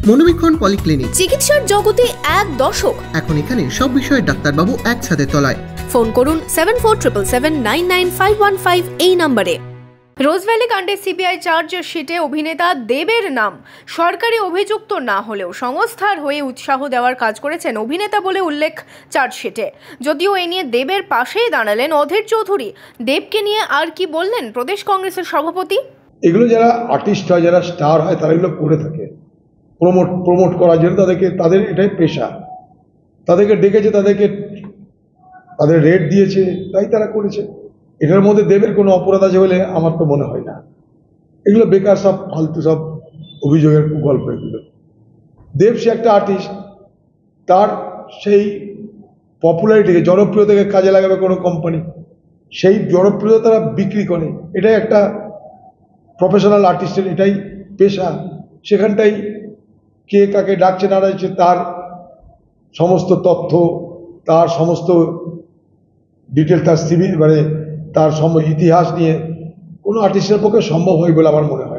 মনোবীক্ষণ polyclinic, চিকিৎসার জগতে এক দশক। এখন এখানে সব বিষয়ে ডাক্তারবাবু একসাথে তলায়। ফোন করুন 7477799515 এই নম্বরে। রোজভ্যালি কাণ্ডে সিবিআই চার্জশিটে অভিনেতা দেবের নাম সরকারি অভিযুক্ত না হলেও সংস্থার হয়ে উৎসাহ দেওয়ার কাজ করেছেন অভিনেতা বলে উল্লেখ চার্জশিটে। যদিও এ নিয়ে দেবের পাশেই দাঁড়ালেন অধীর চৌধুরী। দেবকে নিয়ে আর কি বললেন প্রদেশ কংগ্রেসের সভাপতি? এগুলো যারা আর্টিস্ট হয়, যারা স্টার হয়, তারা এগুলো করে থাকে প্রমোট করার জন্য। তাদের এটাই পেশা। তাদেরকে ডেকেছে, তাদের রেট দিয়েছে, তাই তারা করেছে। এটার মধ্যে দেবের কোনো অপরাধ আছে বলে আমার তো মনে হয় না। এগুলো বেকার সব ফালতু সব অভিযোগের গল্প এগুলো। দেব সে একটা আর্টিস্ট, তার সেই পপুলারিটিকে, জনপ্রিয়তাকে কাজে লাগাবে কোনো কোম্পানি, সেই জনপ্রিয়তা তারা বিক্রি করে। এটাই একটা প্রফেশনাল আর্টিস্টের এটাই পেশা। সেখানটাই কে কাকে ডাকছে না ডাকছে, তার সমস্ত তথ্য, তার সমস্ত ডিটেল, তার সিভি, তার ইতিহাস নিয়ে কোনো আর্টিস্টের পক্ষে সম্ভব হয় বলে আমার মনে হয়।